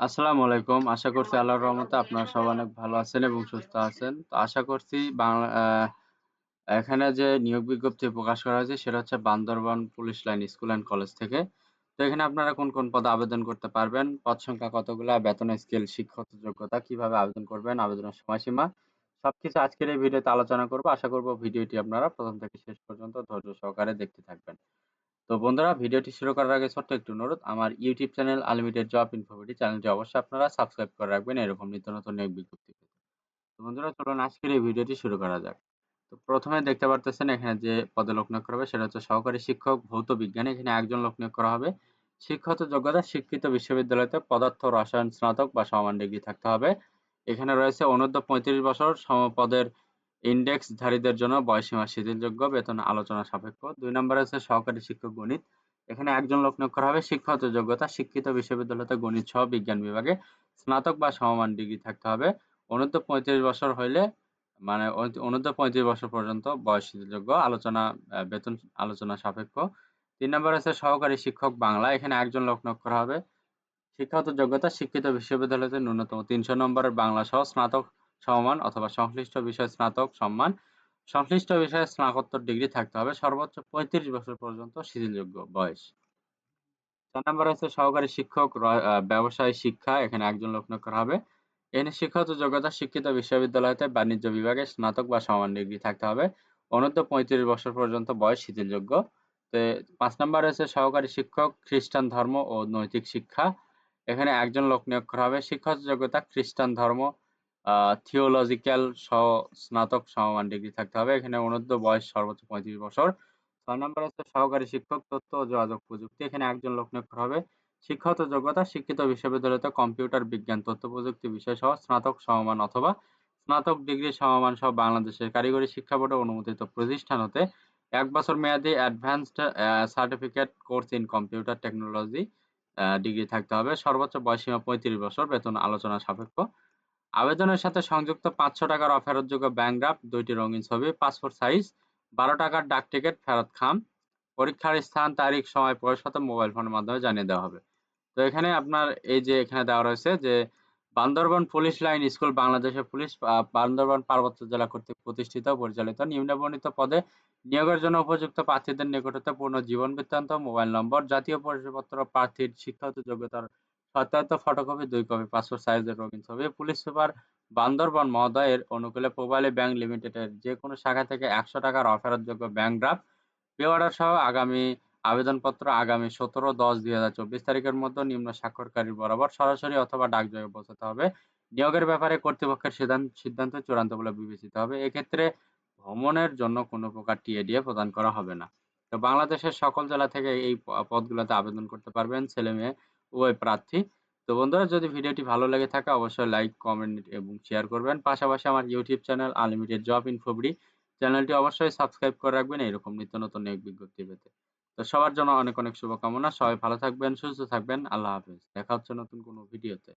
আসসালামু আলাইকুম। আশা করছি আল্লাহর রহমতে আপনারা সবাই অনেক ভালো আছেন এবং সুস্থ আছেন। তো আশা করছি বাংলা এখানে যে নিয়োগ বিজ্ঞপ্তি প্রকাশ করা হয়েছে সেটা হচ্ছে Bandarban police line school and college থেকে। তো এখানে আপনারা কোন পদে আবেদন করতে পারবেন, পদ সংখ্যা কতগুলা, বেতনের স্কেল, শিক্ষাগত যোগ্যতা, কিভাবে আবেদন করবেন, আবেদনের সময়সীমা সবকিছু আজকের এই ভিডিওতে আলোচনা করব। আশা করব ভিডিওটি আপনারা প্রথম থেকে শেষ পর্যন্ত ধৈর্য সহকারে দেখতে থাকবেন। তো বন্ধুরা, ভিডিওটি শুরু করার আগে ছোট্ট একটু অনুরোধ, আমার ইউটিউব চ্যানেল আনলিমিটেড জব ইনফোভিডি চ্যানেলটি অবশ্যই আপনারা সাবস্ক্রাইব করে রাখবেন এরকম নিত্য নতুন নিয়োগ বিজ্ঞপ্তি পেতে। তো বন্ধুরা, চলুন আজকের এই ভিডিওটি শুরু করা যাক। তো প্রথমে দেখতে পারতেছেন এখানে যে পদে লোক নিয়োগ করা হবে সেটা হচ্ছে সহকারী শিক্ষক ভৌত বিজ্ঞান। এখানে একজন লোক নিয়োগ করা হবে। শিক্ষাগত যোগ্যতা শিক্ষিত বিশ্ববিদ্যালয়তে পদার্থ রসায়ন স্নাতক বা সমান ডিগ্রি থাকতে হবে। এখানে রয়েছে অনূর্ধ্ব ৩৫ বছর সমপদের ইনডেক্সধারীদের জন্য বয়সীমা শিথিলযোগ্য, বেতন আলোচনা সাপেক্ষ। ২ নম্বরে আছে সহকারী শিক্ষক গণিত। এখানে একজন লোক নিয়োগ করা হবে। শিক্ষাগত যোগ্যতা শিক্ষিত বিশ্ববিদ্যালয়তে গণিত সহ বিজ্ঞান বিভাগে স্নাতক বা সমমান ডিগ্রি থাকতে হবে। অনূর্ধ্ব ৩৫ বছর হইলে মানে অনূর্ধ্ব ৩৫ বছর পর্যন্ত বয়স শিথিলযোগ্য, বেতন আলোচনা সাপেক্ষ। ৩ নম্বরে আছে সহকারী শিক্ষক বাংলা। এখানে একজন লোক নিয়োগ করা হবে। শিক্ষাগত যোগ্যতা শিক্ষিত বিশ্ববিদ্যালয়তে ন্যূনতম ৩০০ নম্বরের বাংলা সহ স্নাতক সমমান অথবা সংশ্লিষ্ট বিষয়ে স্নাতক সম্মান, সংশ্লিষ্ট বিষয়ে স্নাতকোত্তর ডিগ্রি থাকতে হবে। সর্বোচ্চ ৩৫ বছর পর্যন্ত শিথিলযোগ্য বয়স। ৪ নম্বরে আছে সহকারী শিক্ষক ব্যবসায় শিক্ষা। এখানে একজন লোক নিয়োগ করা হবে। এখানে শিক্ষাগত যোগ্যতা শিক্ষিত বিশ্ববিদ্যালয়তে বাণিজ্য বিভাগে স্নাতক বা সমান ডিগ্রি থাকতে হবে। অনূর্ধ্ব ৩৫ বছর পর্যন্ত বয়স শিথিলযোগ্য। ৫ নম্বরে আছে সহকারী শিক্ষক খ্রিস্টান ধর্ম ও নৈতিক শিক্ষা। এখানে একজন লোক নিয়োগ করা হবে। শিক্ষাগত যোগ্যতা খ্রিস্টান ধর্ম থিওলজিক্যাল সহ স্নাতক সমমান ডিগ্রি থাকতে হবে। এখানে অনূর্ধ্ব বয়স সর্বোচ্চ ৩৫ বছর। ৬ নম্বরে আছে সহকারী শিক্ষক তথ্য ও যোগাযোগ প্রযুক্তি। এখানে একজন লোক নিয়োগ করা হবে। শিক্ষাগত যোগ্যতা শিক্ষিত বিশ্ববিদ্যালয়তে কম্পিউটার বিজ্ঞান তথ্য প্রযুক্তি বিষয় সহ স্নাতক সমমান অথবা স্নাতক ডিগ্রি সমমান সহ বাংলাদেশের কারিগরি শিক্ষা বোর্ডে অনুমোদিত প্রতিষ্ঠান হতে ১ বছর মেয়াদী advanced certificate course in computer technology degree থাকতে হবে। সর্বোচ্চ বয়সসীমা ৩৫ বছর, বেতন আলোচনা সাপেক্ষ। আবেদনের সাথে সংযুক্ত ৳৫০০ অফেরতযোগ্য ব্যাংক ড্রাফট, ২ টি রঙিন ছবি, পাসপোর্ট সাইজ, ৳১২ ডাক টিকেট ফেরত খাম। পরীক্ষার স্থান, তারিখ, সময় প্রবেশপত্র মোবাইল ফোনের মাধ্যমে জানিয়ে দেওয়া হবে। তো এখানে আপনার এই যে এখানে দেওয়া রয়েছে যে বান্দরবান পুলিশ লাইন স্কুল বাংলাদেশের পুলিশ বান্দরবান পার্বত্য জেলা কর্তৃক প্রতিষ্ঠিত ও পরিচালিত। নিম্নবর্ণিত পদে নিয়োগের জন্য উপযুক্ত প্রার্থীদের নিকট হতে পূর্ণ জীবন বৃত্তান্ত, মোবাইল নম্বর, জাতীয় পরিচয়পত্র, প্রার্থীর শিক্ষাগত যোগ্যতার সত্যায়িত ফটোকপি ২ কপি, পাসপোর্ট সাইজের রঙিন ছবি। পুলিশ সুপার বান্দরবান মহোদয়ের অনুকূলে প্রবালী ব্যাংক লিমিটেডের যে কোনো শাখা থেকে ৳১০০ অফেরতযোগ্য ব্যাংক ড্রাফট, পে অর্ডার সহ আবেদনপত্র আগামী ১৭/১০/২০২৪ তারিখের মধ্যে নিম্ন স্বাক্ষরকারীর বরাবর সরাসরি অথবা ডাকযোগে পৌঁছাতে হবে। নিয়োগের ব্যাপারে কর্তৃপক্ষের সিদ্ধান্ত চূড়ান্ত বলে বিবেচিত হবে। এক্ষেত্রে ভ্রমণের জন্য কোনো প্রকার টিএডিএ প্রদান করা হবে না। তো বাংলাদেশের সকল জেলা থেকে এই পদগুলোতে আবেদন করতে পারবেন ছেলে-মেয়ে উভয় প্রার্থী। তো বন্ধুরা, যদি ভিডিওটি ভালো লেগে থাকে অবশ্যই লাইক, কমেন্ট এবং শেয়ার করবেন। পাশাপাশি আমার ইউটিউব চ্যানেল আনলিমিটেড জব ইনফোভিডি চ্যানেলটি অবশ্যই সাবস্ক্রাইব করে রাখবেন এরকম নিত্য নতুন নিয়োগ বিজ্ঞপ্তি পেতে। তো সবার জন্য অনেক শুভকামনা। সবাই ভালো থাকবেন, সুস্থ থাকবেন। আল্লাহ হাফেজ। দেখা হচ্ছে নতুন কোনো ভিডিওতে।